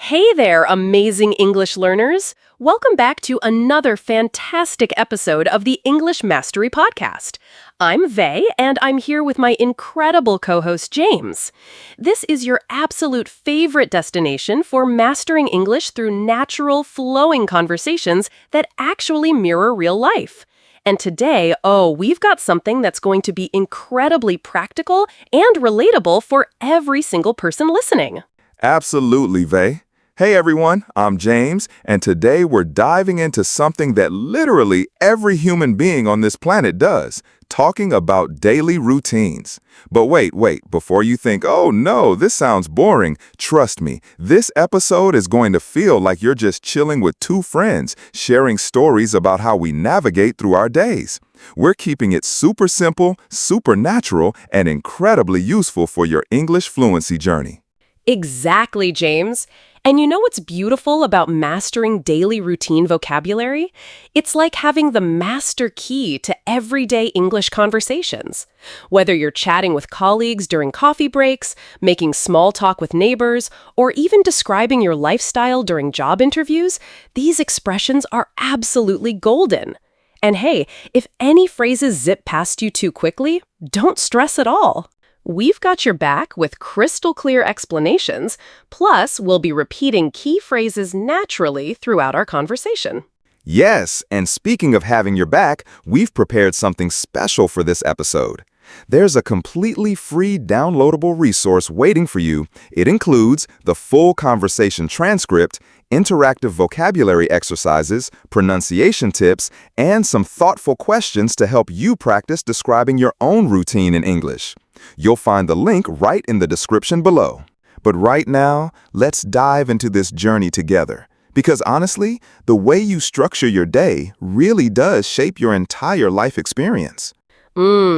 Hey there, amazing English learners! Welcome back to another fantastic episode of the English Mastery Podcast. I'm Vey, and I'm here with my incredible co-host James. This is your absolute favorite destination for mastering English through natural, flowing conversations that actually mirror real life. And today, we've got something that's going to be incredibly practical and relatable for every single person listening. Absolutely, Vey. Hey everyone, I'm James, and today we're diving into something that literally every human being on this planet does, talking about daily routines. But wait, before you think, oh no, this sounds boring, trust me, this episode is going to feel like you're just chilling with two friends, sharing stories about how we navigate through our days. We're keeping it super simple, super natural, and incredibly useful for your English fluency journey. Exactly, James. And you know what's beautiful about mastering daily routine vocabulary? It's like having the master key to everyday English conversations. Whether you're chatting with colleagues during coffee breaks, making small talk with neighbors, or even describing your lifestyle during job interviews, these expressions are absolutely golden. And hey, if any phrases zip past you too quickly, don't stress at all. We've got your back with crystal clear explanations, plus we'll be repeating key phrases naturally throughout our conversation. Yes, and speaking of having your back, we've prepared something special for this episode. There's a completely free downloadable resource waiting for you. It includes the full conversation transcript, interactive vocabulary exercises, pronunciation tips, and some thoughtful questions to help you practice describing your own routine in English. You'll find the link right in the description below. But right now, let's dive into this journey together. Because honestly, the way you structure your day really does shape your entire life experience.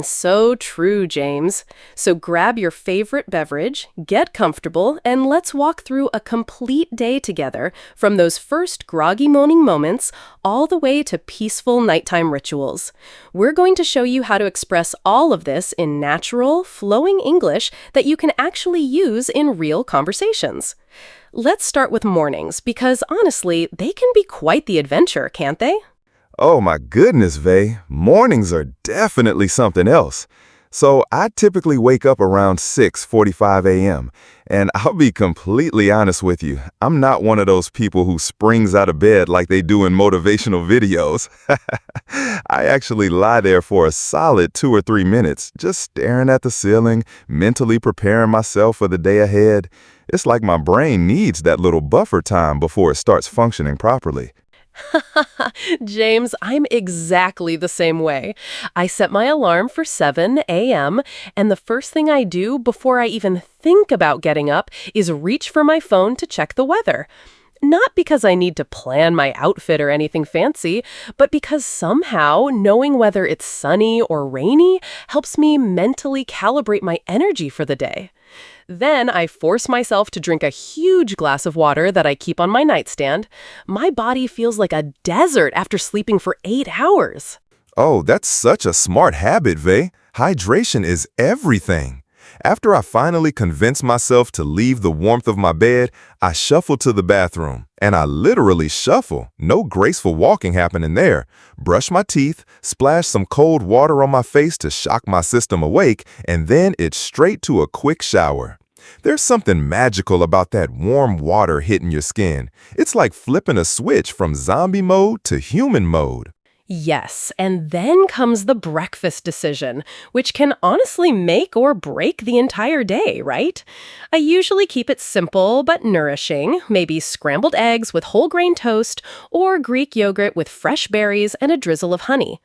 So true, James. So grab your favorite beverage, get comfortable, and let's walk through a complete day together, from those first groggy morning moments all the way to peaceful nighttime rituals. We're going to show you how to express all of this in natural, flowing English that you can actually use in real conversations. Let's start with mornings, because honestly, they can be quite the adventure, can't they? Oh my goodness, Vey. Mornings are definitely something else. So I typically wake up around 6:45 a.m. And I'll be completely honest with you, I'm not one of those people who springs out of bed like they do in motivational videos. I actually lie there for a solid 2 or 3 minutes, just staring at the ceiling, mentally preparing myself for the day ahead. It's like my brain needs that little buffer time before it starts functioning properly. James, I'm exactly the same way. I set my alarm for 7 a.m., and the first thing I do before I even think about getting up is reach for my phone to check the weather. Not because I need to plan my outfit or anything fancy, but because somehow knowing whether it's sunny or rainy helps me mentally calibrate my energy for the day. Then I force myself to drink a huge glass of water that I keep on my nightstand. My body feels like a desert after sleeping for 8 hours. Oh, that's such a smart habit, Vey. Hydration is everything. After I finally convince myself to leave the warmth of my bed, I shuffle to the bathroom. And I literally shuffle. No graceful walking happening there. Brush my teeth, splash some cold water on my face to shock my system awake, and then it's straight to a quick shower. There's something magical about that warm water hitting your skin. It's like flipping a switch from zombie mode to human mode. Yes, and then comes the breakfast decision, which can honestly make or break the entire day, right? I usually keep it simple but nourishing, maybe scrambled eggs with whole grain toast or Greek yogurt with fresh berries and a drizzle of honey.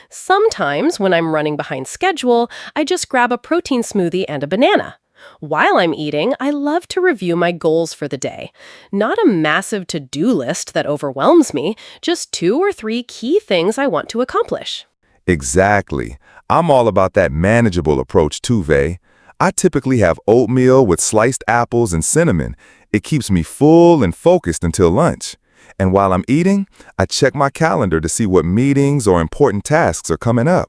Sometimes, when I'm running behind schedule, I just grab a protein smoothie and a banana. While I'm eating, I love to review my goals for the day. Not a massive to-do list that overwhelms me, just 2 or 3 key things I want to accomplish. Exactly. I'm all about that manageable approach too, Vey. I typically have oatmeal with sliced apples and cinnamon. It keeps me full and focused until lunch. And while I'm eating, I check my calendar to see what meetings or important tasks are coming up.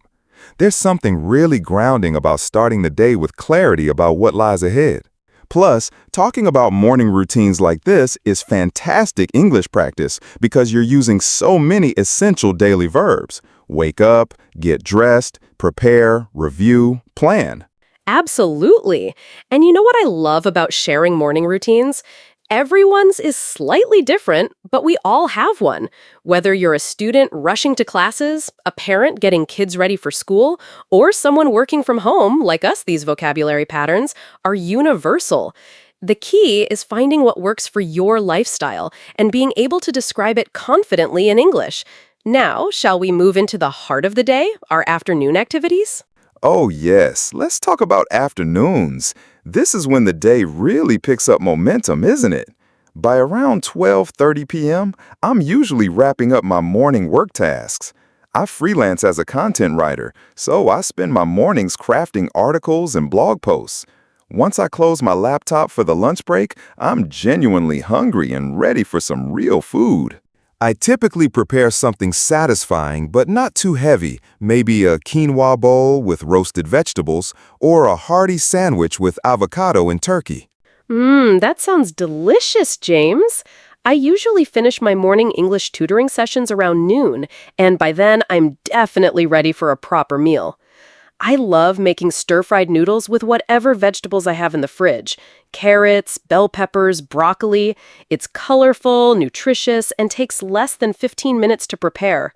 There's something really grounding about starting the day with clarity about what lies ahead. Plus, talking about morning routines like this is fantastic English practice because you're using so many essential daily verbs. Wake up, get dressed, prepare, review, plan. Absolutely. And you know what I love about sharing morning routines? Everyone's is slightly different, but we all have one. Whether you're a student rushing to classes, a parent getting kids ready for school, or someone working from home, like us, these vocabulary patterns are universal. The key is finding what works for your lifestyle and being able to describe it confidently in English. Now, shall we move into the heart of the day, our afternoon activities? Oh yes, let's talk about afternoons. This is when the day really picks up momentum, isn't it? By around 12:30 p.m., I'm usually wrapping up my morning work tasks. I freelance as a content writer, so I spend my mornings crafting articles and blog posts. Once I close my laptop for the lunch break, I'm genuinely hungry and ready for some real food. I typically prepare something satisfying but not too heavy, maybe a quinoa bowl with roasted vegetables or a hearty sandwich with avocado and turkey. That sounds delicious, James. I usually finish my morning English tutoring sessions around noon, and by then I'm definitely ready for a proper meal. I love making stir-fried noodles with whatever vegetables I have in the fridge. Carrots, bell peppers, broccoli. It's colorful, nutritious, and takes less than 15 minutes to prepare.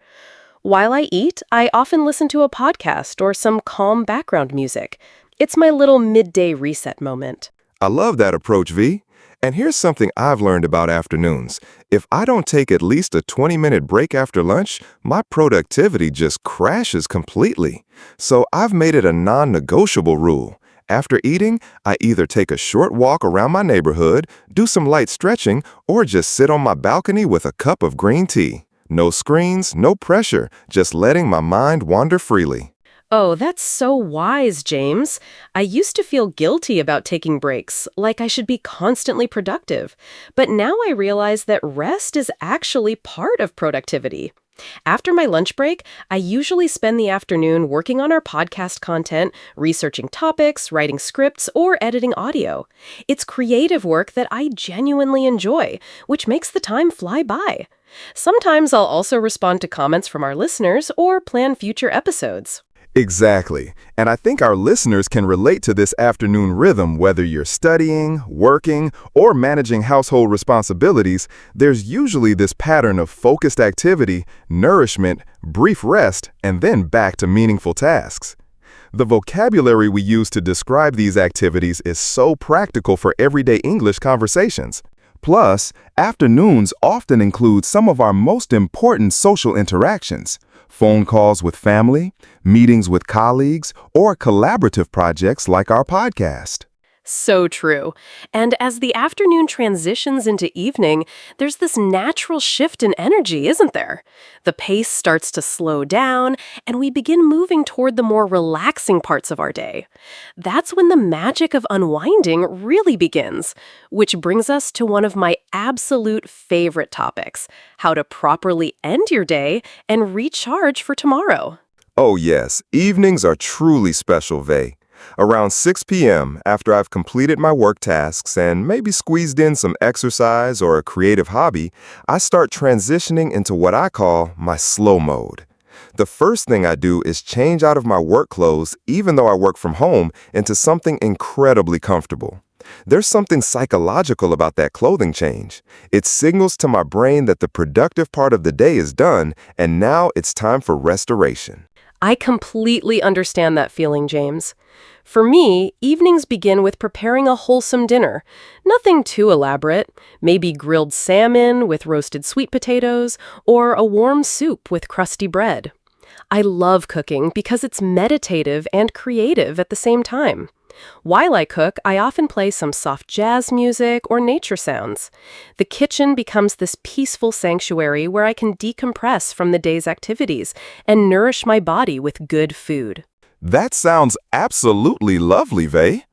While I eat, I often listen to a podcast or some calm background music. It's my little midday reset moment. I love that approach, V. And here's something I've learned about afternoons. If I don't take at least a 20-minute break after lunch, my productivity just crashes completely. So I've made it a non-negotiable rule. After eating, I either take a short walk around my neighborhood, do some light stretching, or just sit on my balcony with a cup of green tea. No screens, no pressure, just letting my mind wander freely. Oh, that's so wise, James. I used to feel guilty about taking breaks, like I should be constantly productive. But now I realize that rest is actually part of productivity. After my lunch break, I usually spend the afternoon working on our podcast content, researching topics, writing scripts, or editing audio. It's creative work that I genuinely enjoy, which makes the time fly by. Sometimes I'll also respond to comments from our listeners or plan future episodes. Exactly. And I think our listeners can relate to this afternoon rhythm whether you're studying, working, or managing household responsibilities. There's usually this pattern of focused activity, nourishment, brief rest, and then back to meaningful tasks. The vocabulary we use to describe these activities is so practical for everyday English conversations. Plus, afternoons often include some of our most important social interactions. Phone calls with family, meetings with colleagues, or collaborative projects like our podcast. So true. And as the afternoon transitions into evening, there's this natural shift in energy, isn't there? The pace starts to slow down, and we begin moving toward the more relaxing parts of our day. That's when the magic of unwinding really begins, which brings us to one of my absolute favorite topics, how to properly end your day and recharge for tomorrow. Oh yes, evenings are truly special, Vey. Around 6 p.m., after I've completed my work tasks and maybe squeezed in some exercise or a creative hobby, I start transitioning into what I call my slow mode. The first thing I do is change out of my work clothes, even though I work from home, into something incredibly comfortable. There's something psychological about that clothing change. It signals to my brain that the productive part of the day is done, and now it's time for restoration. I completely understand that feeling, James. For me, evenings begin with preparing a wholesome dinner. Nothing too elaborate, maybe grilled salmon with roasted sweet potatoes, or a warm soup with crusty bread. I love cooking because it's meditative and creative at the same time. While I cook, I often play some soft jazz music or nature sounds. The kitchen becomes this peaceful sanctuary where I can decompress from the day's activities and nourish my body with good food. That sounds absolutely lovely, Vey.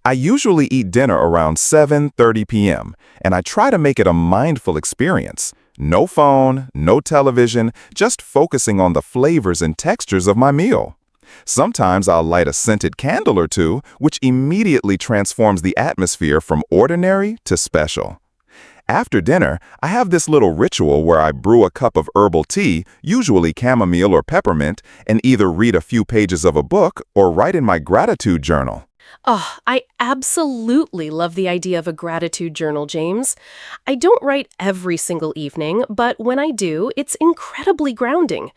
I usually eat dinner around 7:30 p.m., and I try to make it a mindful experience. No phone, no television, just focusing on the flavors and textures of my meal. Sometimes I'll light a scented candle or two, which immediately transforms the atmosphere from ordinary to special. After dinner, I have this little ritual where I brew a cup of herbal tea, usually chamomile or peppermint, and either read a few pages of a book or write in my gratitude journal. Oh, I absolutely love the idea of a gratitude journal, James. I don't write every single evening, but when I do, it's incredibly grounding.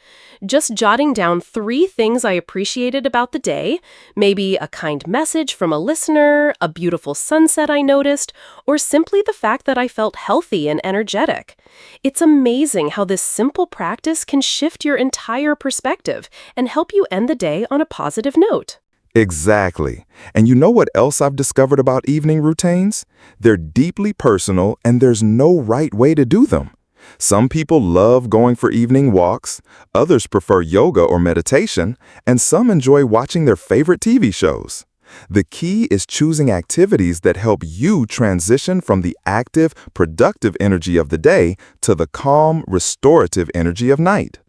Just jotting down 3 things I appreciated about the day, maybe a kind message from a listener, a beautiful sunset I noticed, or simply the fact that I felt healthy and energetic. It's amazing how this simple practice can shift your entire perspective and help you end the day on a positive note. Exactly. And you know what else I've discovered about evening routines? They're deeply personal and there's no right way to do them. Some people love going for evening walks, others prefer yoga or meditation, and some enjoy watching their favorite TV shows. The key is choosing activities that help you transition from the active, productive energy of the day to the calm, restorative energy of night.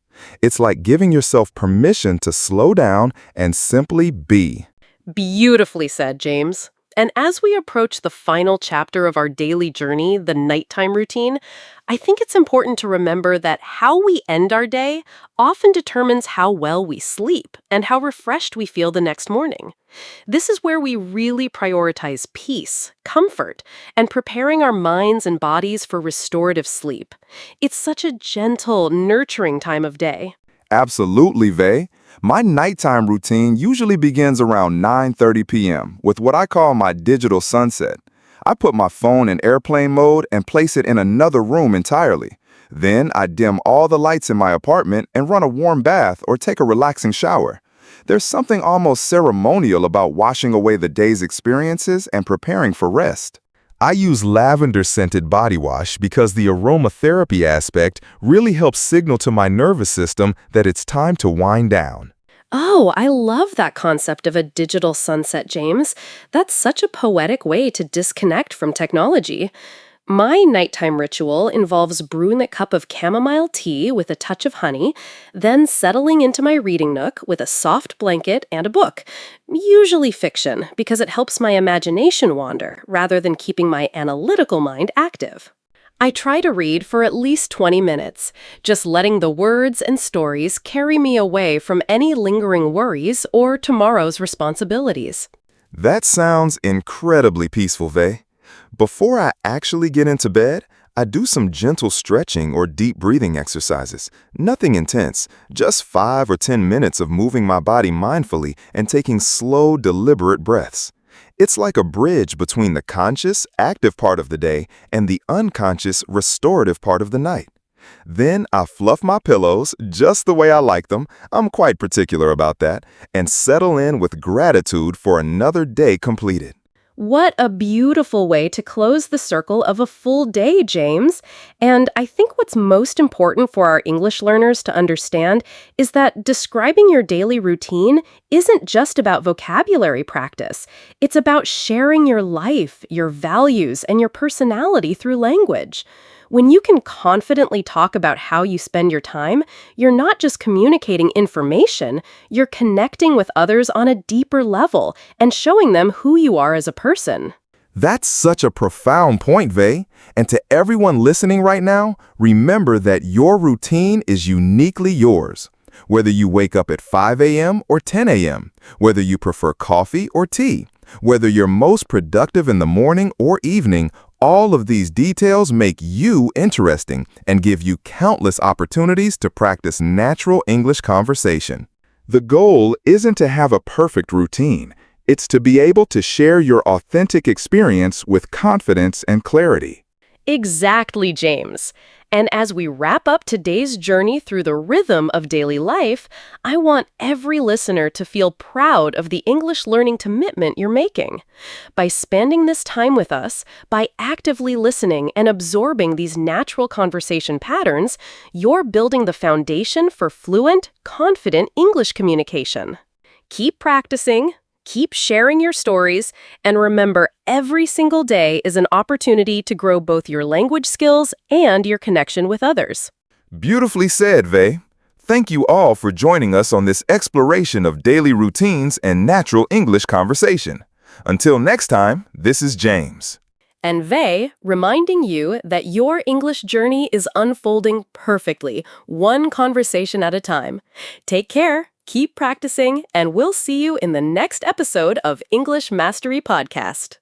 It's like giving yourself permission to slow down and simply be. Beautifully said, James. And as we approach the final chapter of our daily journey, the nighttime routine, I think it's important to remember that how we end our day often determines how well we sleep and how refreshed we feel the next morning. This is where we really prioritize peace, comfort, and preparing our minds and bodies for restorative sleep. It's such a gentle, nurturing time of day. Absolutely, Vey. My nighttime routine usually begins around 9:30 p.m. with what I call my digital sunset. I put my phone in airplane mode and place it in another room entirely. Then I dim all the lights in my apartment and run a warm bath or take a relaxing shower. There's something almost ceremonial about washing away the day's experiences and preparing for rest. I use lavender-scented body wash because the aromatherapy aspect really helps signal to my nervous system that it's time to wind down. Oh, I love that concept of a digital sunset, James. That's such a poetic way to disconnect from technology. My nighttime ritual involves brewing a cup of chamomile tea with a touch of honey, then settling into my reading nook with a soft blanket and a book, usually fiction, because it helps my imagination wander rather than keeping my analytical mind active. I try to read for at least 20 minutes, just letting the words and stories carry me away from any lingering worries or tomorrow's responsibilities. That sounds incredibly peaceful, Vey. Before I actually get into bed, I do some gentle stretching or deep breathing exercises. Nothing intense, just 5 or 10 minutes of moving my body mindfully and taking slow, deliberate breaths. It's like a bridge between the conscious, active part of the day and the unconscious, restorative part of the night. Then I fluff my pillows just the way I like them, I'm quite particular about that, and settle in with gratitude for another day completed. What a beautiful way to close the circle of a full day, James. And I think what's most important for our English learners to understand is that describing your daily routine isn't just about vocabulary practice. It's about sharing your life, your values, and your personality through language. When you can confidently talk about how you spend your time, you're not just communicating information, you're connecting with others on a deeper level and showing them who you are as a person. That's such a profound point, Vey. And to everyone listening right now, remember that your routine is uniquely yours. Whether you wake up at 5 a.m. or 10 a.m., whether you prefer coffee or tea, whether you're most productive in the morning or evening, all of these details make you interesting and give you countless opportunities to practice natural English conversation. The goal isn't to have a perfect routine. It's to be able to share your authentic experience with confidence and clarity. Exactly, James. And as we wrap up today's journey through the rhythm of daily life, I want every listener to feel proud of the English learning commitment you're making. By spending this time with us, by actively listening and absorbing these natural conversation patterns, you're building the foundation for fluent, confident English communication. Keep practicing. Keep sharing your stories, and remember, every single day is an opportunity to grow both your language skills and your connection with others. Beautifully said, Vey. Thank you all for joining us on this exploration of daily routines and natural English conversation. Until next time, this is James. And Vey, reminding you that your English journey is unfolding perfectly, one conversation at a time. Take care, keep practicing, and we'll see you in the next episode of English Mastery Podcast.